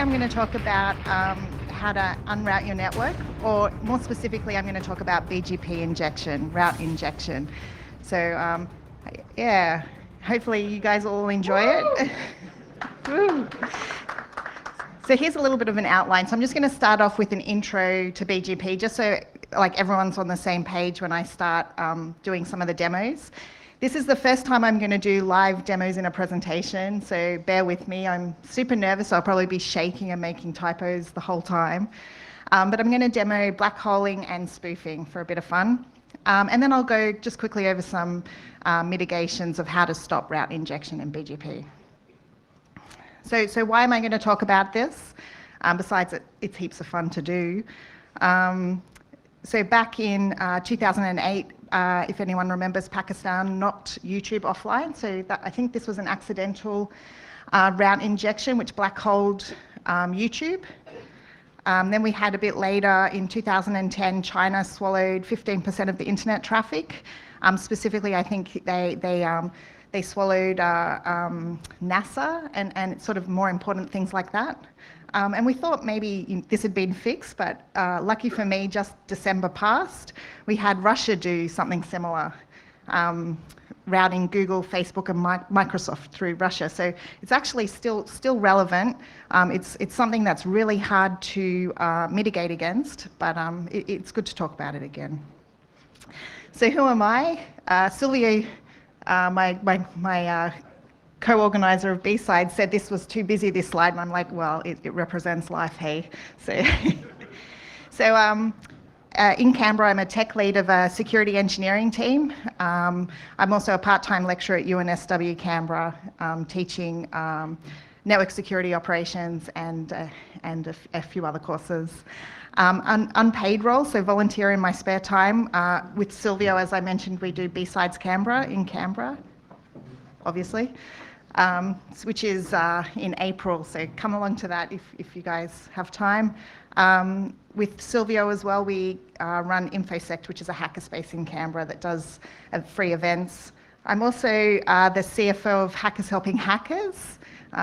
I'm going to talk about how to unroute your network, or more specifically, I'm going to talk about BGP injection, route injection. So, yeah, hopefully you guys all enjoy it. Woo. So here's a little bit of an outline. So I'm just going to start off with an intro to BGP, just so like everyone's on the same page when I start doing some of the demos. This is the first time I'm going to do live demos in a presentation, so bear with me. I'm super nervous. I'll probably be shaking and making typos the whole time. But I'm going to demo black holing and spoofing for a bit of fun. And then I'll go just quickly over some mitigations of how to stop route injection in BGP. So why am I going to talk about this? Besides it's heaps of fun to do. So back in 2008, if anyone remembers, Pakistan knocked YouTube offline. So I think this was an accidental route injection which black holed YouTube. Then we had a bit later in 2010, China swallowed 15% of the internet traffic. Specifically, I think they swallowed NASA and sort of more important things like that. And we thought maybe this had been fixed, but lucky for me, just December passed, we had Russia do something similar, routing Google, Facebook, and Microsoft through Russia. So it's actually still relevant. It's something that's really hard to mitigate against, but it's good to talk about it again. So who am I? Silvio, my co-organizer of B-Side, said this was too busy, this slide, and I'm like, well, it represents life, hey? So in Canberra, I'm a tech lead of a security engineering team. I'm also a part-time lecturer at UNSW Canberra, teaching network security operations and a few other courses. Unpaid role, so volunteer in my spare time. With Silvio, as I mentioned, we do B-Sides Canberra in Canberra, obviously. Which is in April, so come along to that if you guys have time. With Silvio as well, we run InfoSect, which is a hackerspace in Canberra that does free events. I'm also the CFO of Hackers Helping Hackers.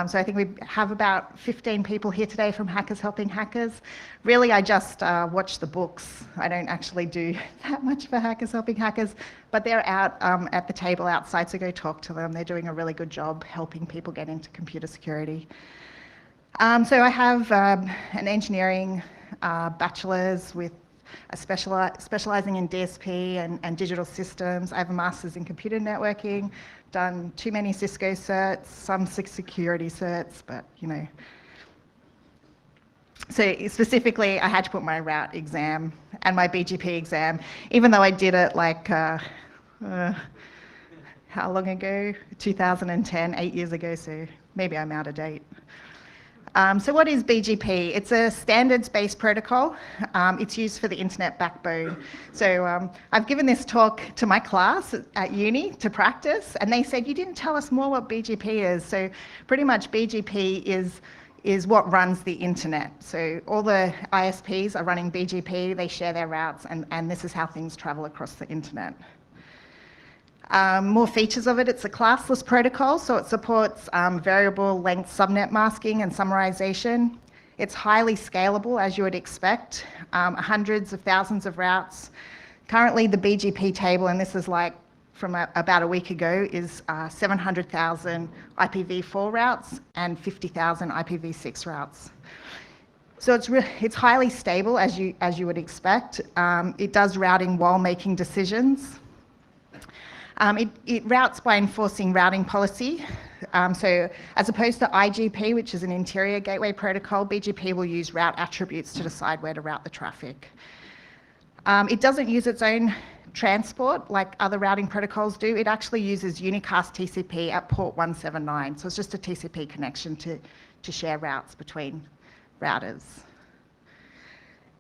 So I think we have about 15 people here today from Hackers Helping Hackers. Really, I just watch the books. I don't actually do that much for Hackers Helping Hackers, but they're out at the table outside, so go talk to them. They're doing a really good job helping people get into computer security. So I have an engineering bachelor's with a specialising in DSP and digital systems. I have a master's in computer networking, done too many Cisco certs, some security certs, but you know. So specifically, I had to put my route exam and my BGP exam, even though I did it like, how long ago? 2010, 8 years ago, so maybe I'm out of date. So what is BGP? It's a standards-based protocol. It's used for the internet backbone. So I've given this talk to my class at uni to practice, and they said, you didn't tell us more what BGP is. So pretty much BGP is what runs the internet. So all the ISPs are running BGP, they share their routes, and this is how things travel across the internet. More features of it, it's a classless protocol, so it supports variable length subnet masking and summarization. It's highly scalable, as you would expect, hundreds of thousands of routes. Currently, the BGP table, and this is like from about a week ago, is 700,000 IPv4 routes and 50,000 IPv6 routes. So it's highly stable, as you would expect. It does routing while making decisions. It routes by enforcing routing policy. So as opposed to IGP, which is an interior gateway protocol, BGP will use route attributes to decide where to route the traffic. It doesn't use its own transport like other routing protocols do. It actually uses unicast TCP at port 179. So it's just a TCP connection to share routes between routers.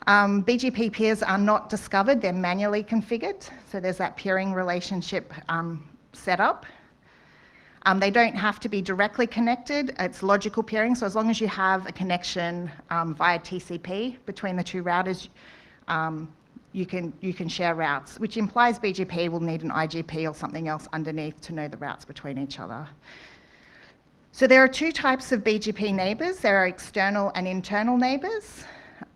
BGP peers are not discovered, they're manually configured. So there's that peering relationship set up. They don't have to be directly connected, it's logical peering. So as long as you have a connection via TCP between the two routers, you can share routes, which implies BGP will need an IGP or something else underneath to know the routes between each other. So there are two types of BGP neighbours. There are external and internal neighbours.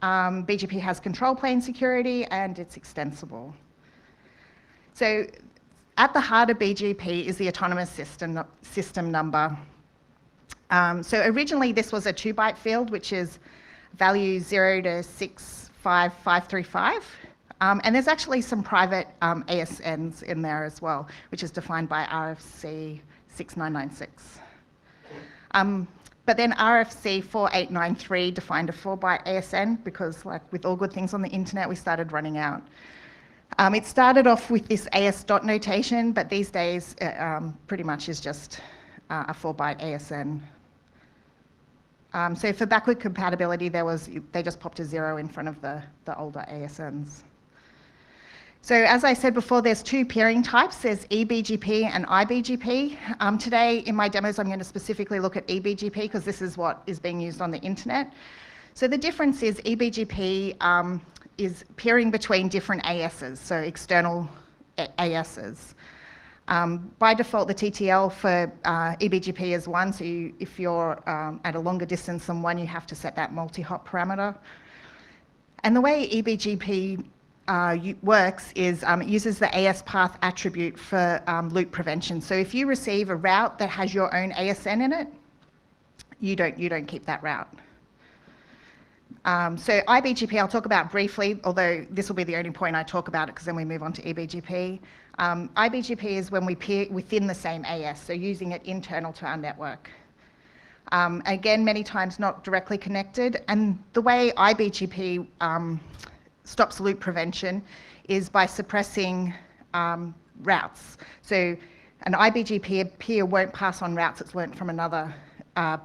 BGP has control plane security and it's extensible. So at the heart of BGP is the autonomous system number. So originally this was a 2-byte field, which is value 0 to 65535. And there's actually some private ASNs in there as well, which is defined by RFC 6996. But then RFC 4893 defined a 4-byte ASN because, like with all good things on the internet, we started running out. It started off with this AS dot notation, but these days it pretty much is just a 4-byte ASN. So for backward compatibility, they just popped a 0 in front of the older ASNs. So as I said before, there's two peering types. There's eBGP and iBGP. Today in my demos, I'm going to specifically look at eBGP because this is what is being used on the internet. So the difference is eBGP is peering between different ASs, so external ASs. By default, the TTL for eBGP is 1, so if you're at a longer distance than 1, you have to set that multi-hop parameter. And the way eBGP works is it uses the AS path attribute for loop prevention. So if you receive a route that has your own ASN in it, you don't keep that route. So iBGP I'll talk about briefly, although this will be the only point I talk about it because then we move on to eBGP. iBGP is when we peer within the same AS, so using it internal to our network. Again, many times not directly connected, and the way iBGP stops loop prevention is by suppressing routes. So an iBGP peer won't pass on routes it's learnt from another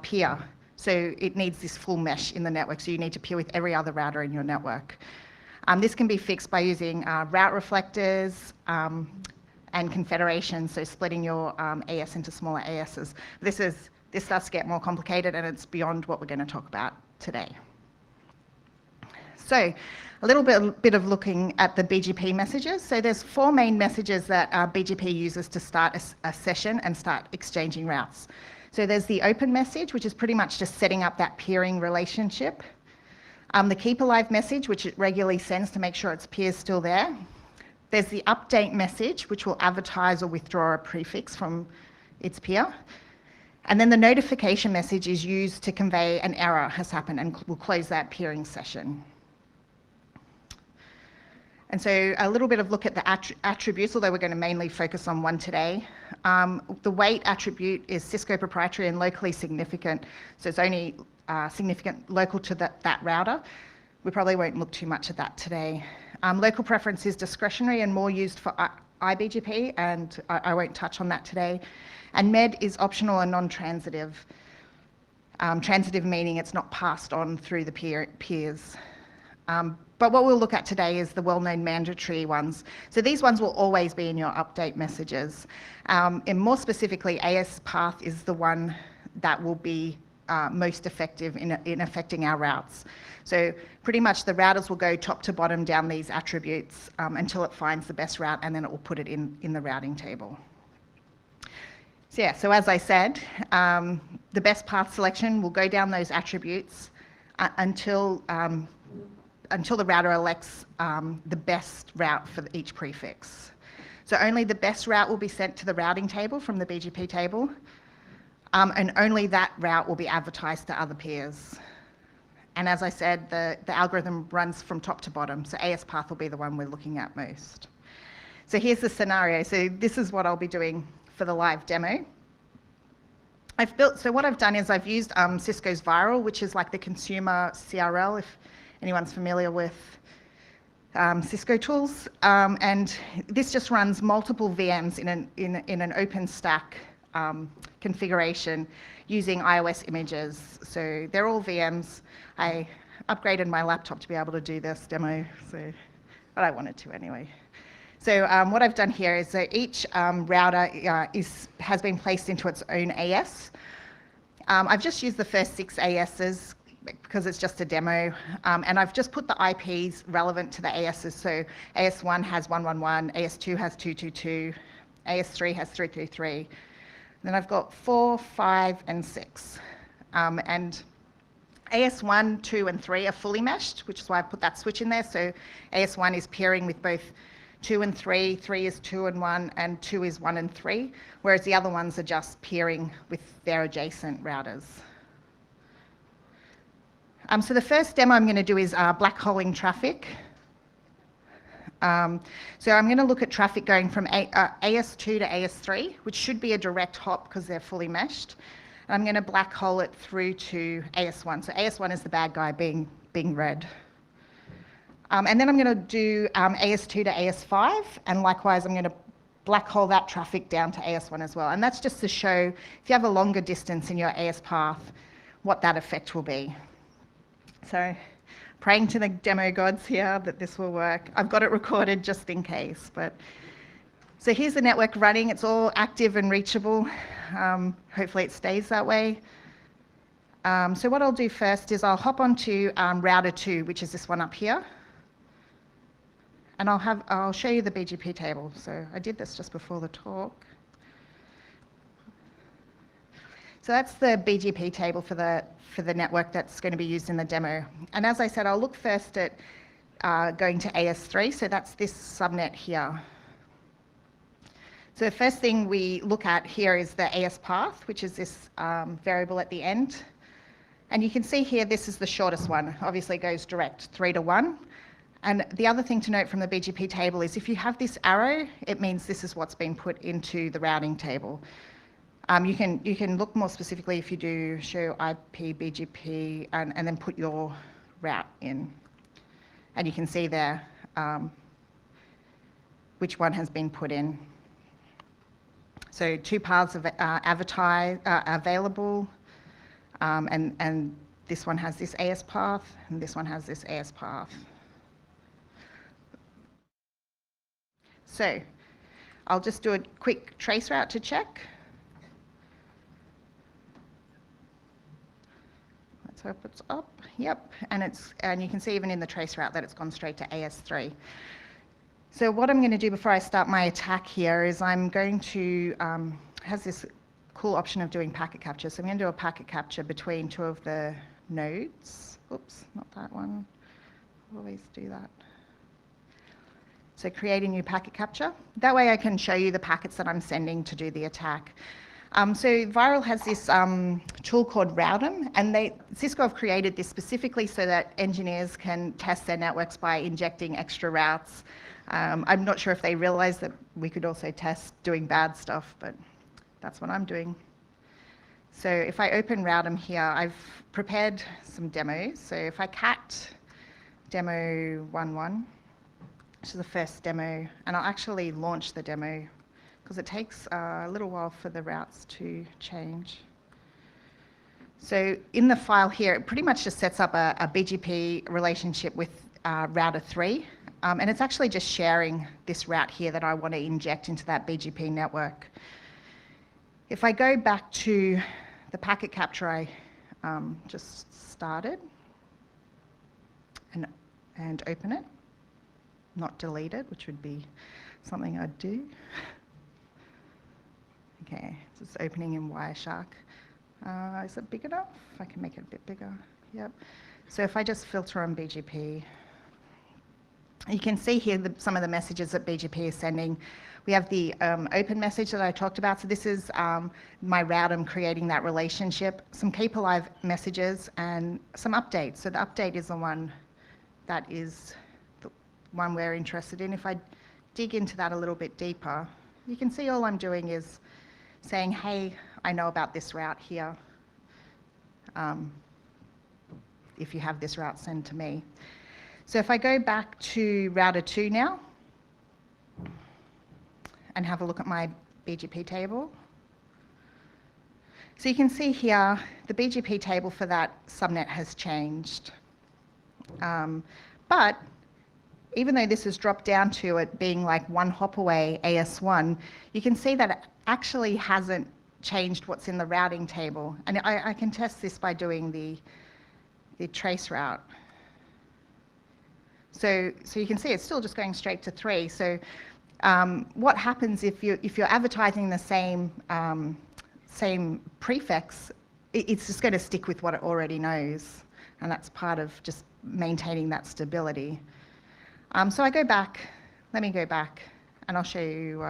peer. So it needs this full mesh in the network, so you need to peer with every other router in your network. This can be fixed by using route reflectors and confederation, so splitting your AS into smaller ASs. This starts to get more complicated and it's beyond what we're going to talk about today. So a little bit of looking at the BGP messages. So there's 4 main messages that BGP uses to start a session and start exchanging routes. So there's the open message, which is pretty much just setting up that peering relationship. The keep alive message, which it regularly sends to make sure its peer is still there. There's the update message, which will advertise or withdraw a prefix from its peer. And then the notification message is used to convey an error has happened and will close that peering session. And so a little bit of look at the attributes, although we're going to mainly focus on one today. The weight attribute is Cisco proprietary and locally significant, so it's only significant local to that router. We probably won't look too much at that today. Local preference is discretionary and more used for iBGP, and I won't touch on that today. And MED is optional and non-transitive. Transitive meaning it's not passed on through the peers. But what we'll look at today is the well-known mandatory ones. So these ones will always be in your update messages. And more specifically, AS path is the one that will be most effective in affecting our routes. So pretty much the routers will go top to bottom down these attributes until it finds the best route, and then it will put it in the routing table. So yeah, so as I said, the best path selection will go down those attributes until the router elects the best route for each prefix. So only the best route will be sent to the routing table from the BGP table, and only that route will be advertised to other peers. And as I said, the algorithm runs from top to bottom, so AS path will be the one we're looking at most. So here's the scenario. So this is what I'll be doing for the live demo. So what I've done is I've used Cisco's Viral, which is like the consumer CRL, if anyone's familiar with Cisco tools. And this just runs multiple VMs in an OpenStack configuration using iOS images. So they're all VMs. I upgraded my laptop to be able to do this demo, but I wanted to anyway. So what I've done here is that each router has been placed into its own AS. I've just used the first 6 ASs because it's just a demo, and I've just put the IPs relevant to the ASs. So AS1 has 111, AS2 has 222, AS3 has 333. Then I've got 4, 5, and 6. And AS1, 2, and 3 are fully meshed, which is why I put that switch in there. So AS1 is pairing with both 2 and 3, 3 is 2 and 1, and 2 is 1 and 3, whereas the other ones are just pairing with their adjacent routers. So the first demo I'm going to do is black holing traffic. So I'm going to look at traffic going from AS2 to AS3, which should be a direct hop because they're fully meshed. And I'm going to black hole it through to AS1. So AS1 is the bad guy being red. And then I'm going to do AS2 to AS5, and likewise I'm going to black hole that traffic down to AS1 as well. And that's just to show, if you have a longer distance in your AS path, what that effect will be. So praying to the demo gods here that this will work. I've got it recorded just in case. So here's the network running. It's all active and reachable. Hopefully it stays that way. So what I'll do first is I'll hop onto router 2, which is this one up here. And I'll show you the BGP table. So I did this just before the talk. So that's the BGP table for the network that's going to be used in the demo. And as I said, I'll look first at going to AS3. So that's this subnet here. So the first thing we look at here is the AS path, which is this variable at the end. And you can see here, this is the shortest one. Obviously it goes direct 3 to 1. And the other thing to note from the BGP table is if you have this arrow, it means this is what's been put into the routing table. You can look more specifically if you do show IP BGP and then put your route in. And you can see there which one has been put in. So 2 paths available, and this one has this AS path, and this one has this AS path. So I'll just do a quick trace route to check. Let's hope it's up. Yep, and you can see even in the trace route that it's gone straight to AS3. So what I'm going to do before I start my attack here is I'm going to, has this cool option of doing packet capture. So I'm going to do a packet capture between 2 of the nodes. Oops, not that one. Always do that. So create a new packet capture. That way I can show you the packets that I'm sending to do the attack. So Viral has this tool called Routem, and Cisco have created this specifically so that engineers can test their networks by injecting extra routes. I'm not sure if they realize that we could also test doing bad stuff, but that's what I'm doing. So if I open Routem here, I've prepared some demos. So if I cat demo 1.1, which is the first demo, and I'll actually launch the demo because it takes a little while for the routes to change. So in the file here, it pretty much just sets up a BGP relationship with router 3. And it's actually just sharing this route here that I want to inject into that BGP network. If I go back to the packet capture I just started and open it, not delete it, which would be something I'd do. Okay, it's opening in Wireshark. Is it big enough? I can make it a bit bigger. Yep. So if I just filter on BGP, you can see here some of the messages that BGP is sending. We have the open message that I talked about. So this is my Routem creating that relationship, some keep alive messages, and some updates. So the update is the one that is the one we're interested in. If I dig into that a little bit deeper, you can see all I'm doing is saying, hey, I know about this route here. If you have this route, send to me. So if I go back to router 2 now and have a look at my BGP table. So you can see here, the BGP table for that subnet has changed. But even though this has dropped down to it being like 1 hop away, AS1, you can see that it actually hasn't changed what's in the routing table. And I can test this by doing the trace route. So you can see it's still just going straight to 3. So what happens if you're advertising the same same prefix, it's just going to stick with what it already knows. And that's part of just maintaining that stability. So I go back, let me go back, and I'll show you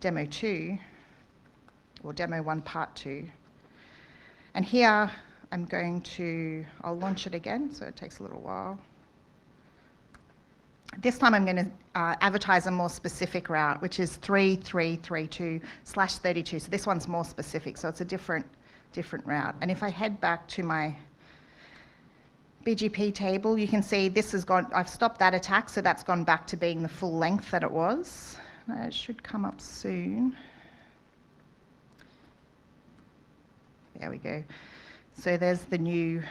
demo 2, or demo 1 part 2. And here I'm going to, I'll launch it again, so it takes a little while. This time I'm going to advertise a more specific route, which is 3332/32. So this one's more specific, so it's a different route. And if I head back to my BGP table, you can see this has gone, I've stopped that attack, so that's gone back to being the full length that it was. It should come up soon. There we go. So there's the new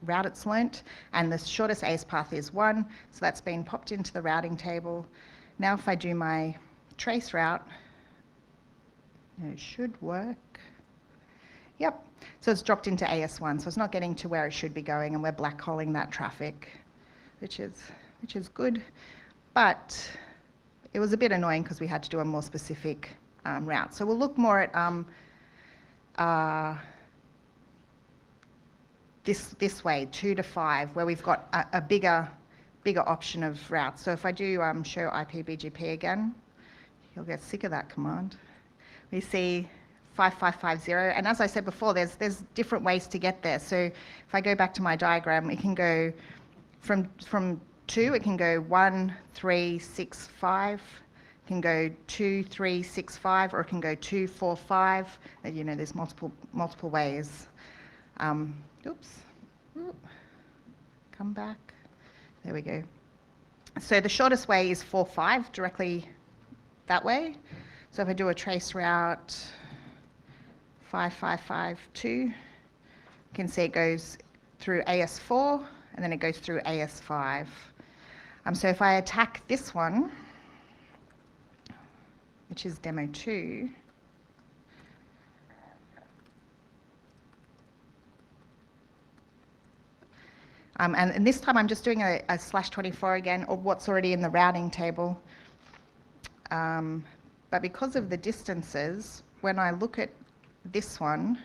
route it's learnt, and the shortest AS path is 1, so that's been popped into the routing table. Now if I do my trace route, it should work. Yep, so it's dropped into AS1, so it's not getting to where it should be going, and we're black holing that traffic, which is good, but it was a bit annoying because we had to do a more specific route. So we'll look more at this way, 2 to 5, where we've got a bigger option of routes. So if I do show IPBGP again, you'll get sick of that command. We see 5550, and as I said before, there's different ways to get there. So if I go back to my diagram, it can go from 2, it can go 1 3 6 5, it can go 2 3 6 5, or it can go 2 4 5. And, you know, there's multiple ways. Oops, come back. There we go. So the shortest way is 4 5, directly that way. So if I do a trace route 5552, you can see it goes through AS4 and then it goes through AS5. So if I attack this one, which is demo 2, and this time I'm just doing a /24 again, or what's already in the routing table. But because of the distances, when I look at this one,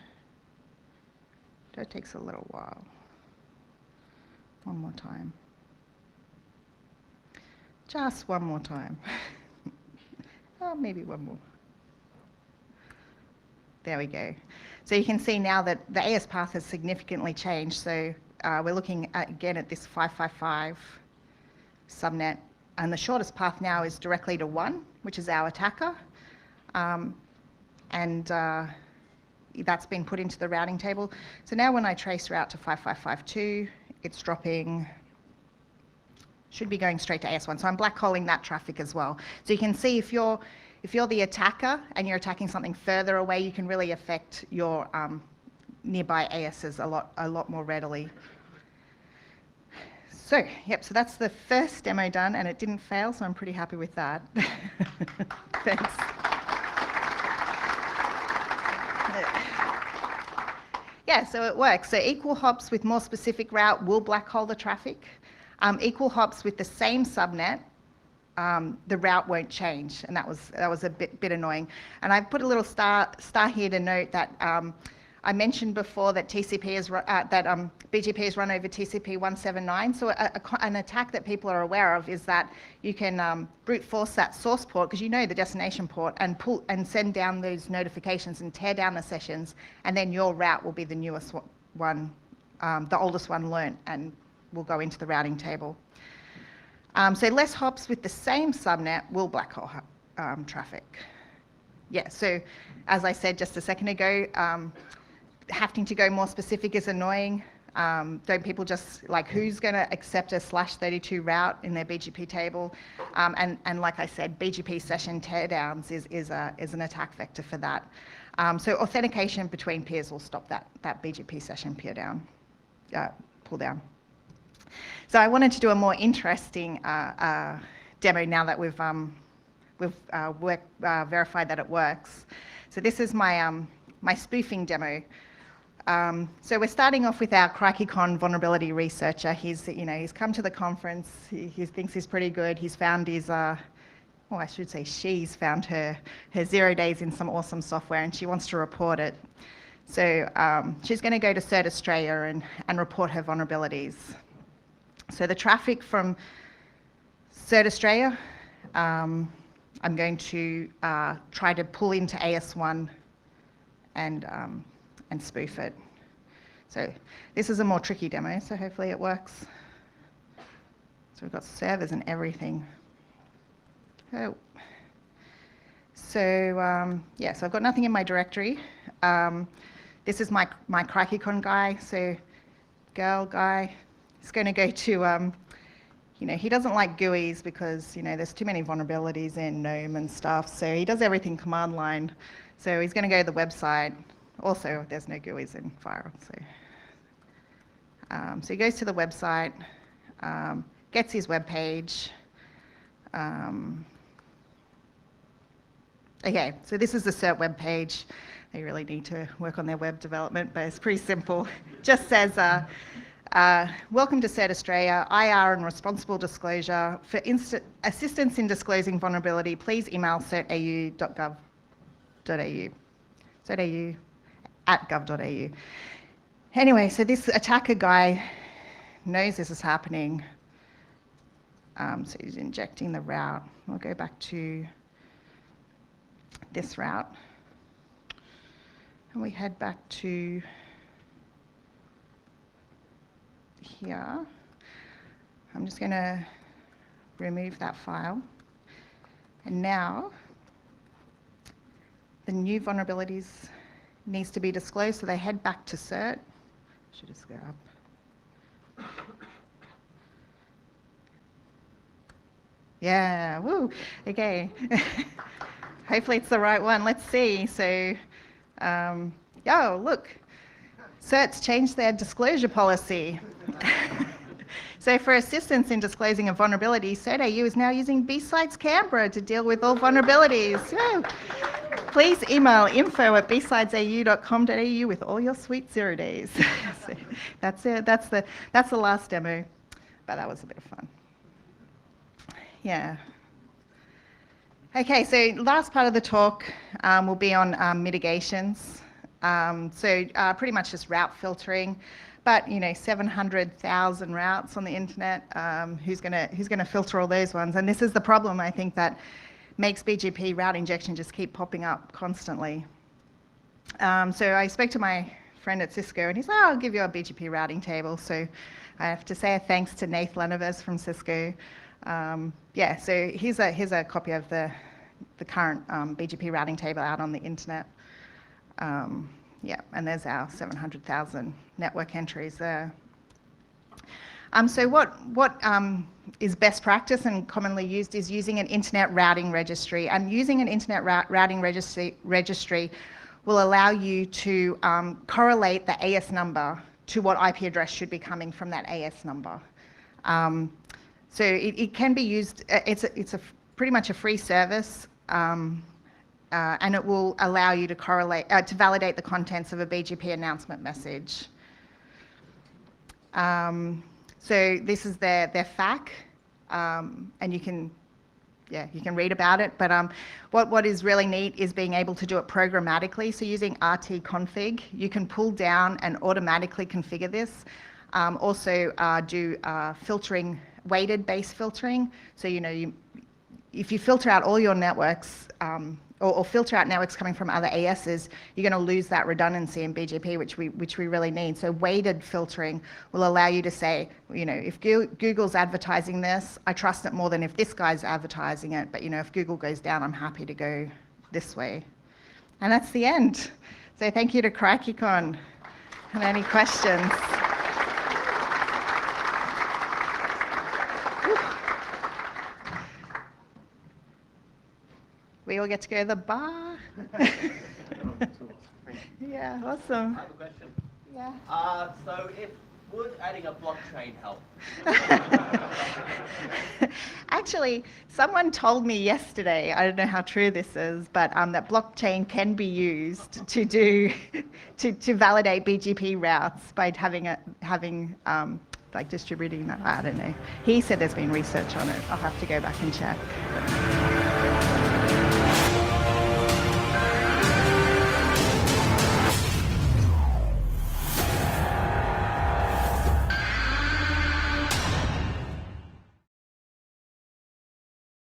that takes a little while. One more time. Just one more time. Oh, maybe one more. There we go. So you can see now that the AS path has significantly changed. So we're looking again at this 555 subnet, and the shortest path now is directly to 1, which is our attacker, and that's been put into the routing table. So now when I trace route to 5552, it's dropping, should be going straight to AS1. So I'm black holing that traffic as well. So you can see if you're the attacker and you're attacking something further away, you can really affect your nearby ASs a lot more readily. So, yep, so that's the first demo done, and it didn't fail, so I'm pretty happy with that. Thanks. Yeah, so it works. So equal hops with more specific route will black hole the traffic. Equal hops with the same subnet, the route won't change, and that was a bit annoying. And I've put a little star here to note that I mentioned before that BGP is run over TCP 179. So an attack that people are aware of is that you can brute force that source port, because you know the destination port, and pull and send down those notifications and tear down the sessions, and then your route will be the newest one, the oldest one learnt, and will go into the routing table. So less hops with the same subnet will black hole traffic. Yeah, so as I said just a second ago, having to go more specific is annoying. Don't people just, like, who's going to accept a /32 route in their BGP table? And like I said, BGP session teardowns is an attack vector for that. So authentication between peers will stop that BGP session pull down. So I wanted to do a more interesting demo now that we've verified that it works. So this is my spoofing demo. So we're starting off with our CrikeyCon vulnerability researcher. He's come to the conference. He thinks he's pretty good. He's found his, or I should say she's found her 0 days in some awesome software and she wants to report it. So she's going to go to CERT Australia and report her vulnerabilities. So the traffic from CERT Australia, I'm going to try to pull into AS1 and spoof it. So this is a more tricky demo, so hopefully it works. So we've got servers and everything. Oh. So yeah, so I've got nothing in my directory. This is my CrikeyCon guy, so girl guy. He's going to go to, he doesn't like GUIs because, there's too many vulnerabilities in GNOME and stuff, so he does everything command line. So he's going to go to the website. Also, there's no GUIs in Fire, so he goes to the website, gets his web page. Okay, so this is the CERT web page. They really need to work on their web development, but it's pretty simple. Just says, welcome to CERT Australia, IR and responsible disclosure. For assistance in disclosing vulnerability, please email certau.gov.au. certau@gov.au. Anyway, so this attacker guy knows this is happening. So he's injecting the route. I'll go back to this route. And we head back to here. I'm just going to remove that file. And now the new vulnerabilities needs to be disclosed, so they head back to CERT. Should just go up. Yeah, woo, okay. Hopefully it's the right one. Let's see. So, oh, look, CERT's changed their disclosure policy. So for assistance in disclosing a vulnerability, CERT-AU is now using B-Sites Canberra to deal with all vulnerabilities. Woo. Please email info@bsidesau.com.au with all your sweet 0 days. So that's it. That's the last demo, but that was a bit of fun. Yeah. Okay, so last part of the talk will be on mitigations. So pretty much just route filtering, but 700,000 routes on the internet. Who's gonna filter all those ones? And this is the problem, I think, that makes BGP route injection just keep popping up constantly. So I spoke to my friend at Cisco, and he's like, I'll give you a BGP routing table. So I have to say a thanks to Nath Lenevers from Cisco. Yeah, so here's a copy of the current BGP routing table out on the internet. Yeah, and there's our 700,000 network entries there. So what is best practice and commonly used is using an internet routing registry. And using an internet routing registry will allow you to correlate the AS number to what IP address should be coming from that AS number. So it can be used, it's pretty much a free service, and it will allow you to correlate, to validate the contents of a BGP announcement message. So this is their FAQ, and you can read about it, but what is really neat is being able to do it programmatically. So using rt-config, you can pull down and automatically configure this. Also do filtering, weighted base filtering. So if you filter out all your networks, or filter out networks coming from other ASs, you're going to lose that redundancy in BGP, which we really need. So weighted filtering will allow you to say, if Google's advertising this, I trust it more than if this guy's advertising it. But if Google goes down, I'm happy to go this way. And that's the end. So thank you to CrikeyCon. And any questions? We all get to go to the bar. Yeah, awesome. I have a question. Yeah. So would adding a blockchain help? Actually, someone told me yesterday, I don't know how true this is, but that blockchain can be used to validate BGP routes by having like distributing that. I don't know. He said there's been research on it. I'll have to go back and check.